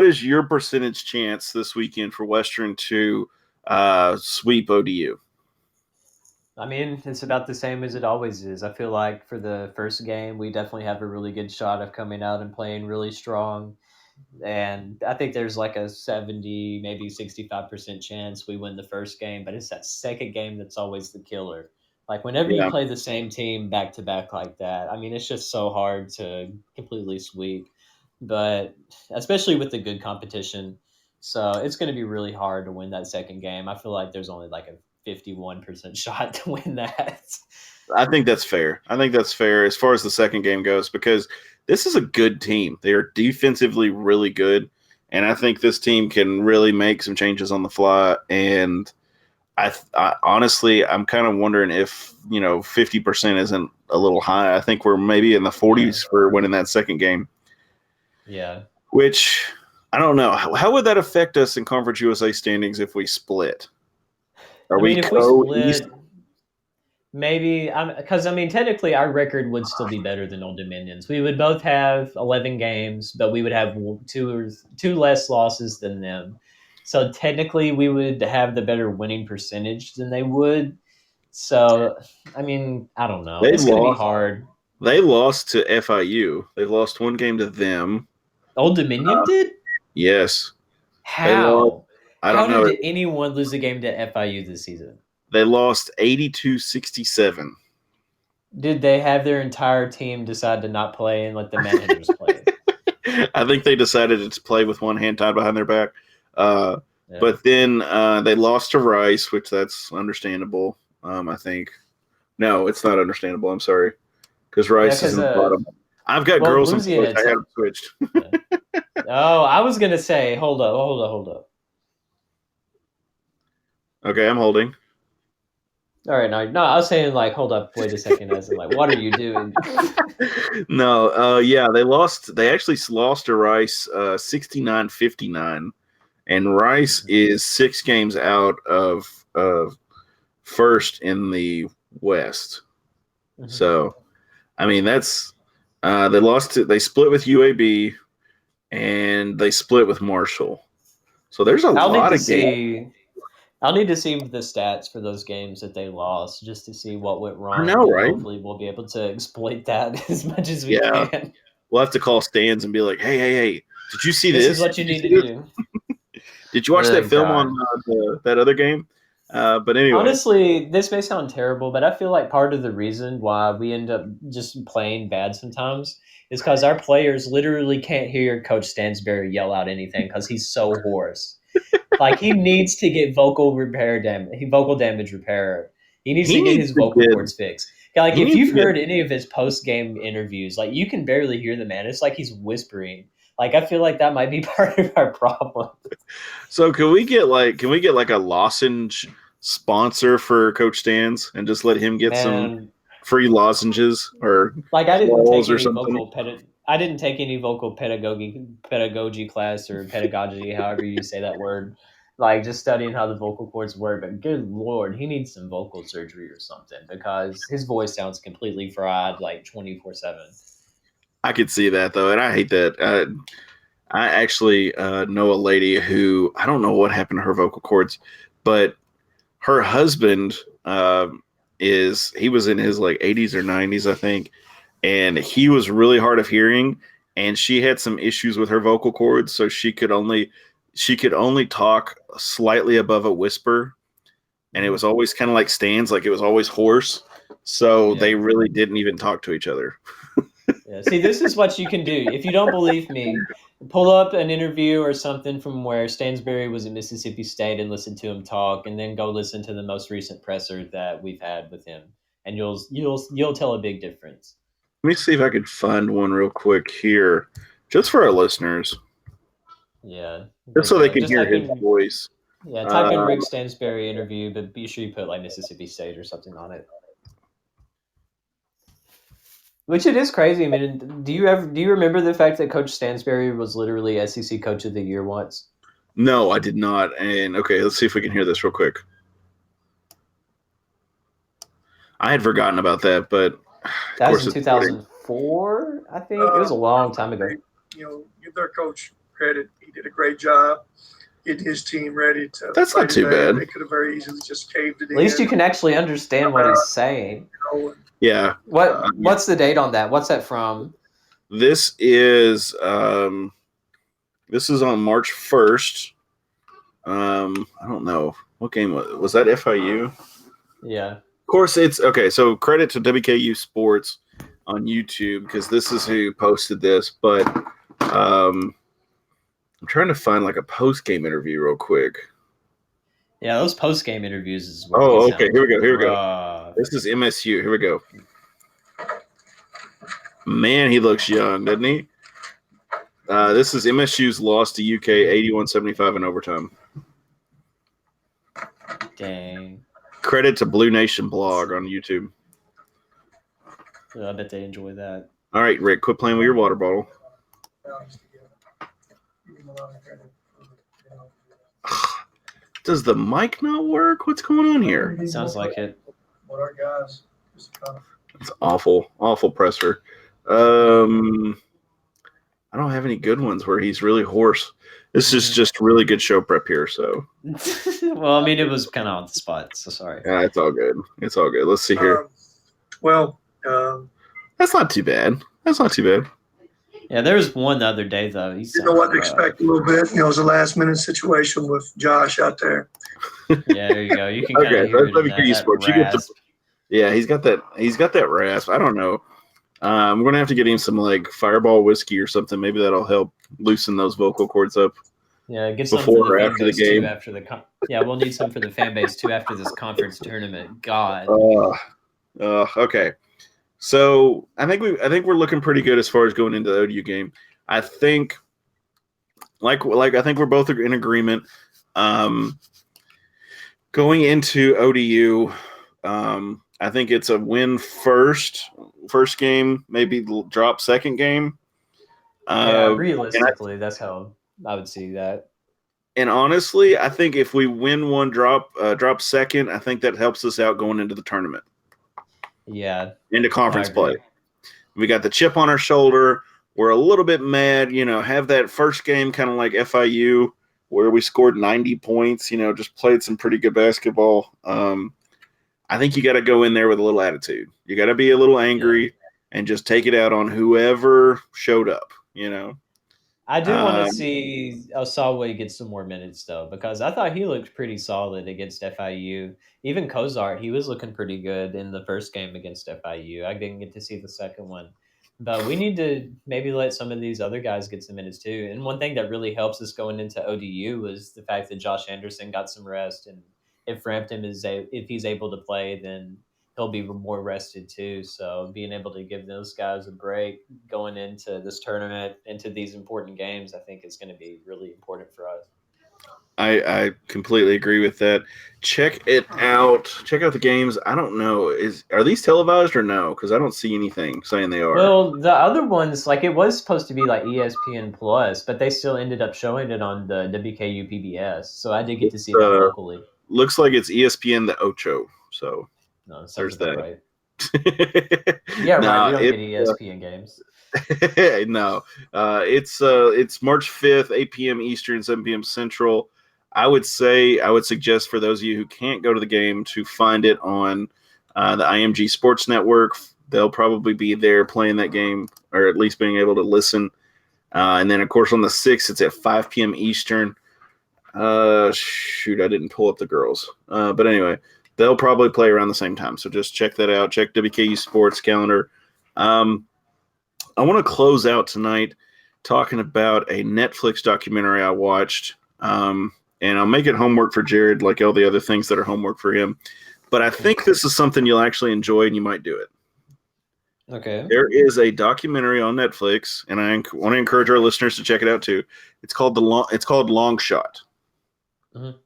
is your percentage chance this weekend for Western to sweep ODU? I mean, it's about the same as it always is. I feel like for the first game, we definitely have a really good shot of coming out and playing really strong. And I think there's like a 70, maybe 65% chance we win the first game, but it's that second game that's always the killer. Like whenever you play the same team back to back like that, I mean, it's just so hard to completely sweep, but especially with the good competition. So it's going to be really hard to win that second game. I feel like there's only like a 51% shot to win that. I think that's fair. As far as the second game goes, because this is a good team. They are defensively really good, and I think this team can really make some changes on the fly. And I honestly, I'm kind of wondering if 50% isn't a little high. I think we're maybe in the 40s for winning that second game. Yeah. Which I don't know. How would that affect us in Conference USA standings if we split? If we split, maybe because technically our record would still be better than Old Dominion's. We would both have 11 games, but we would have two less losses than them. So technically, we would have the better winning percentage than they would. So I don't know. It's going to be hard. They lost to FIU. They lost one game to them. Old Dominion did? Yes. How? I How don't know. did anyone lose a game to FIU this season? They lost 82-67. Did they have their entire team decide to not play and let the managers play? I think they decided to play with one hand tied behind their back. Yeah. But then they lost to Rice, which that's understandable. I think. No, it's not understandable. I'm sorry, because Rice is in the bottom. I've got girls and boys. I haven't switched. Oh, I was gonna say, hold up. Okay, I'm holding. All right, no, I was saying like, hold up, wait a second, as in like, what are you doing? No, yeah, they lost. They actually lost to Rice 69-59, and Rice is 6 games out of first in the West. Mhm. So, I mean, that's they lost to. They split with UAB, and they split with Marshall. So there's a lot of games. I'll need to see the stats for those games that they lost, just to see what went wrong. I know, right? Hopefully, we'll be able to exploit that as much as we Yeah. can. We'll have to call Stans and be like, hey, did you see this? This is what you need to do. Did you watch that film on that other game? But anyway. Honestly, this may sound terrible, but I feel like part of the reason why we end up just playing bad sometimes is because our players literally can't hear Coach Stansberry yell out anything because he's so hoarse. Like, he needs to get vocal damage repair. He needs to get his vocal cords fixed. Like, if you've heard any of his post-game interviews, like, you can barely hear the man. It's like he's whispering. Like, I feel like that might be part of our problem. So can we get like a lozenge sponsor for Coach Stans and just let him get some free lozenges or like I didn't take any vocal pedagogy class or pedagogy, however you say that word. Like, just studying how the vocal cords work. But good Lord, he needs some vocal surgery or something because his voice sounds completely fried, like 24/7. I could see that though, and I hate that. I actually know a lady who, I don't know what happened to her vocal cords, but her husband he was in his like 80s or 90s, I think, and he was really hard of hearing, and she had some issues with her vocal cords, so she could only talk slightly above a whisper, and it was always kind of like Stans, like it was always hoarse. So they really didn't even talk to each other. Yeah. See, this is what you can do. If you don't believe me, pull up an interview or something from where Stansberry was at Mississippi State and listen to him talk, and then go listen to the most recent presser that we've had with him, and you'll tell a big difference. Let me see if I could find one real quick here, just for our listeners. Yeah, just so they can hear his voice. Yeah, type in Rick Stansberry interview, but be sure you put like Mississippi State or something on it. Which it is crazy. I mean, do you remember the fact that Coach Stansberry was literally SEC Coach of the Year once? No, I did not. And okay, let's see if we can hear this real quick. I had forgotten about that, but that was in 2004. I think it was a long time ago. Give their coach credit. He did a great job getting his team ready to. That's not too bad. They could have very easily just caved it in. At least you can actually understand what he's saying. Yeah. What's the date on that? What's that from? This is on March 1st. I don't know what game was that. FIU. Yeah. Of course, it's okay. So credit to WKU Sports on YouTube because this is who posted this. But I'm trying to find like a post game interview real quick. Yeah, those post game interviews is. Oh, okay. Here we go. This is MSU. Here we go. Man, he looks young, doesn't he? This is MSU's loss to UK 81-75 in overtime. Dang. Credit to Blue Nation blog on YouTube. I bet they enjoy that. All right, Rick, quit playing with your water bottle. Does the mic not work? What's going on here? Sounds like it. What our guys. It's awful presser. I don't have any good ones where he's really hoarse. This is just really good show prep here. So, well, I mean, it was kind of on the spot. So sorry. Yeah, it's all good. It's all good. Let's see here. Well, that's not too bad. Yeah, there was one the other day though. He You know what to sounded rough. expect a little bit. It was a last minute situation with Josh out there. Yeah, there you go. You can kind Okay, of hear it let in me hear you, that sports. You get the rasp. yeah. He's got that rasp. I don't know. I'm gonna have to get him some like Fireball whiskey or something. Maybe that'll help loosen those vocal cords up. Yeah, get some for Before the or fan after the base too. game. After the yeah, we'll need some for the fan base too after this conference tournament. God. Okay. So I think we're looking pretty good as far as going into the ODU game. I think I think we're both in agreement. Going into ODU, I think it's a win first game, maybe drop second game. Yeah, And realistically, that's how I would see that. And honestly, I think if we win one, drop second, I think that helps us out going into the tournament, Yeah, into conference I agree. play. We got the chip on our shoulder. We're a little bit mad, have that first game kind of like FIU where we scored 90 points, just played some pretty good basketball. I think you got to go in there with a little attitude. You got to be a little angry and just take it out on whoever showed up, I do want to see Osawe get some more minutes though, because I thought he looked pretty solid against FIU. Even Kozart, he was looking pretty good in the first game against FIU. I didn't get to see the second one, but we need to maybe let some of these other guys get some minutes too. And one thing that really helps us going into ODU was the fact that Josh Anderson got some rest, and if Frampton if he's able to play, then he'll be more rested too. So being able to give those guys a break going into this tournament, into these important games, I think is going to be really important for us. I completely agree with that. Check it out. Check out the games. I don't know. Are these televised or no? Because I don't see anything saying they are. Well, the other ones, like it was supposed to be like ESPN Plus, but they still ended up showing it on the WKU PBS. So I did get to see that locally. Looks like it's ESPN the Ocho. So No, sounds there's about that. right. Yeah, right. We don't get ESPN games. No, it's March 5th, 8 p.m. Eastern, 7 p.m. Central. I would suggest for those of you who can't go to the game to find it on the IMG Sports Network. They'll probably be there playing that game, or at least being able to listen. And then, of course, on the 6th, it's at 5 p.m. Eastern. Shoot, I didn't pull up the girls. But anyway, they'll probably play around the same time. So just check that out. Check WKU Sports calendar. I want to close out tonight talking about a Netflix documentary I watched. And I'll make it homework for Jared, like all the other things that are homework for him. But I think this is something you'll actually enjoy and you might do it. Okay. There is a documentary on Netflix, and I want to encourage our listeners to check it out too. It's called Long Shot. Mm-hmm.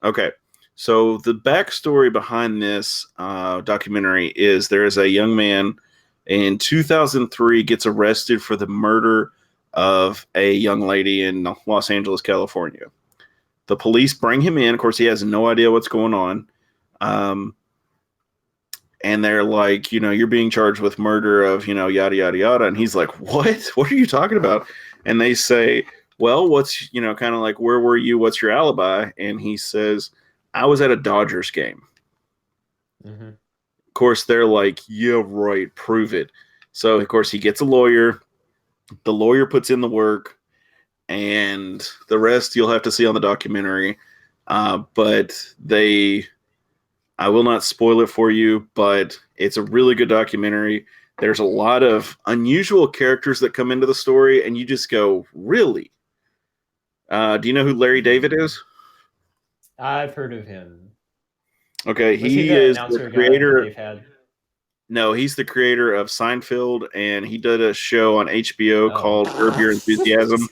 Okay. So the backstory behind this documentary is there is a young man in 2003 gets arrested for the murder of a young lady in Los Angeles, California. The police bring him in. Of course, he has no idea what's going on. And they're like, you're being charged with murder of, yada, yada, yada. And he's like, what? What are you talking about? And they say, well, what's, kind of like, where were you? What's your alibi? And he says, I was at a Dodgers game. Mm-hmm. Of course, they're like, yeah, right, prove it. So, of course, he gets a lawyer. The lawyer puts in the work. And the rest you'll have to see on the documentary. But I will not spoil it for you, but it's a really good documentary. There's a lot of unusual characters that come into the story, and you just go, really? Do you know who Larry David is? I've heard of him. Okay, Was he the is announcer the guy creator. that they've had? No, he's the creator of Seinfeld, and he did a show on HBO called Curb Your Enthusiasm.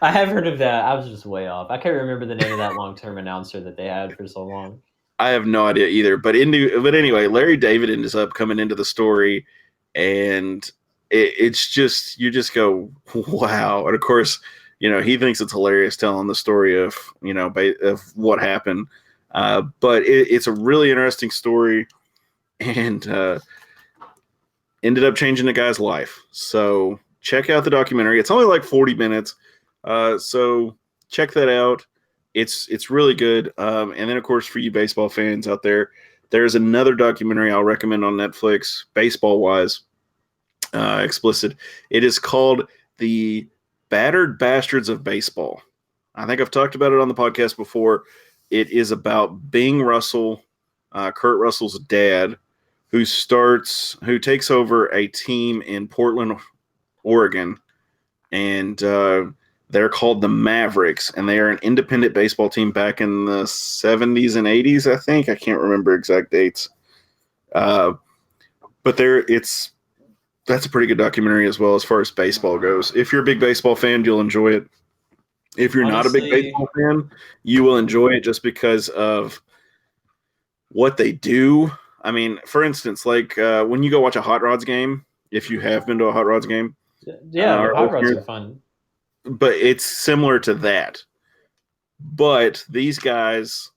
I have heard of that. I was just way off. I can't remember the name of that long-term announcer that they had for so long. I have no idea either. But anyway, Larry David ends up coming into the story, and it's just you just go, wow. And of course, he thinks it's hilarious telling the story of of what happened. But it's a really interesting story, and ended up changing the guy's life. So check out the documentary. It's only like 40 minutes. So check that out. It's really good. And then, of course, for you baseball fans out there, there's another documentary I'll recommend on Netflix, baseball-wise. explicit. It is called The Battered Bastards of Baseball. I think I've talked about it on the podcast before. It is about Bing Russell, Kurt Russell's dad, who takes over a team in Portland, Oregon, and they're called the Mavericks, and they are an independent baseball team back in the 70s and 80s, I think. I can't remember exact dates. But that's a pretty good documentary as well as far as baseball goes. If you're a big baseball fan, you'll enjoy it. If you're not a big baseball fan, you will enjoy it just because of what they do. I mean, for instance, like when you go watch a Hot Rods game, if you have been to a Hot Rods game. Yeah, Hot Rods are fun. But it's similar to that. But these guys,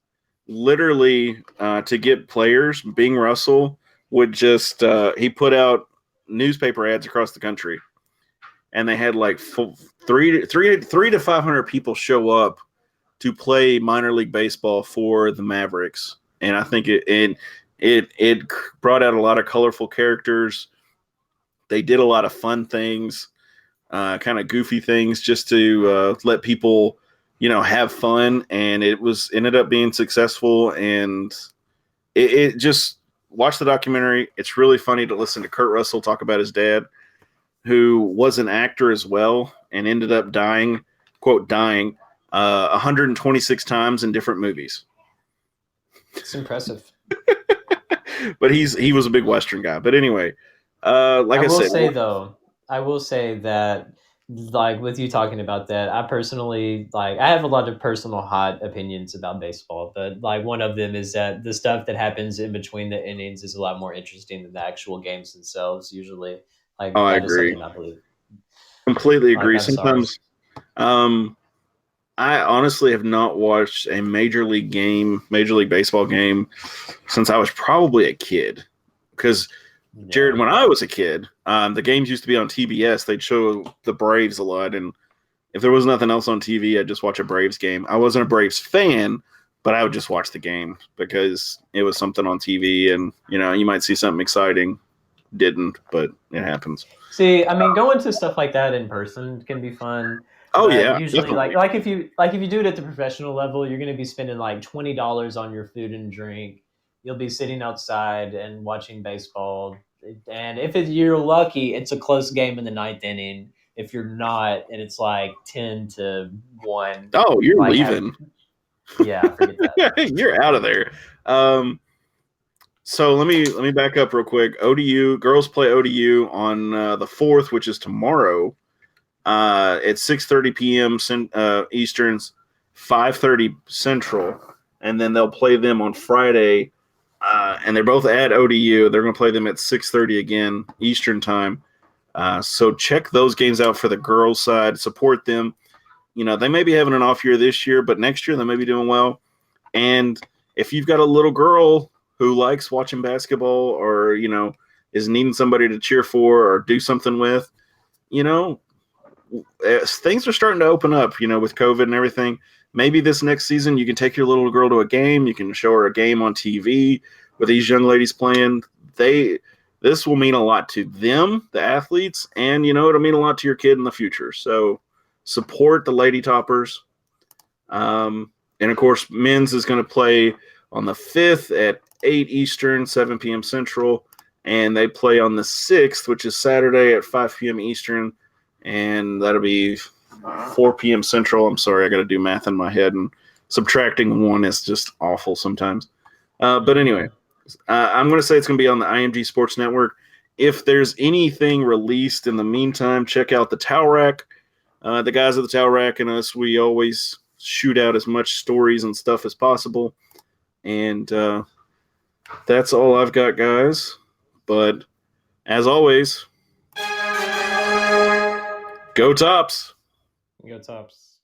literally, to get players, Bing Russell would just he put out newspaper ads across the country, and they had like 300 to 500 people show up to play minor league baseball for the Mavericks, and I think it brought out a lot of colorful characters. They did a lot of fun things, kind of goofy things, just to let people, have fun, and it ended up being successful. And it just watch the documentary. It's really funny to listen to Kurt Russell talk about his dad, who was an actor as well and ended up dying 126 times in different movies. It's impressive. But he was a big Western guy. But anyway, I will say that, like, with you talking about that, I personally, like, I have a lot of personal hot opinions about baseball, but like one of them is that the stuff that happens in between the innings is a lot more interesting than the actual games themselves. Usually, like, I that is agree. something I believe. Completely agree. Like, I'm sorry. Sometimes, I honestly have not watched a Major League Baseball game since I was probably a kid. Because, Jared, when I was a kid, the games used to be on TBS. They'd show the Braves a lot. And if there was nothing else on TV, I'd just watch a Braves game. I wasn't a Braves fan, but I would just watch the game because it was something on TV. And, you might see something exciting. Didn't, but it happens. See, I mean, going to stuff like that in person can be fun. Oh, but yeah. usually, Definitely. like if you do it at the professional level, you're going to be spending like $20 on your food and drink. You'll be sitting outside and watching baseball, and if you're lucky, it's a close game in the ninth inning. If you're not, and it's like 10-1. Oh, you're like, leaving. Yeah, forget that. You're out of there. So let me back up real quick. ODU girls play ODU on the 4th, which is tomorrow, at 6:30 p.m. Eastern, 5:30 Central, and then they'll play them on Friday. And they're both at ODU. They're going to play them at 6:30 again Eastern time. So check those games out for the girls' side. Support them. They may be having an off year this year, but next year they may be doing well. And if you've got a little girl who likes watching basketball or, is needing somebody to cheer for or do something with, things are starting to open up, with COVID and everything. Maybe this next season you can take your little girl to a game. You can show her a game on TV with these young ladies playing. This will mean a lot to them, the athletes, and, it'll mean a lot to your kid in the future. So support the Lady Toppers. And, of course, men's is going to play on the 5th at 8 Eastern, 7 p.m. Central, and they play on the 6th, which is Saturday at 5 p.m. Eastern, and that'll be 4 p.m. Central. I'm sorry, I got to do math in my head, and subtracting 1 is just awful sometimes. But anyway, I'm going to say it's going to be on the IMG Sports Network. If there's anything released in the meantime, check out the Towel Rack. The guys at the Towel Rack and us, we always shoot out as much stories and stuff as possible. And that's all I've got, guys. But as always, go Tops! Go Tops.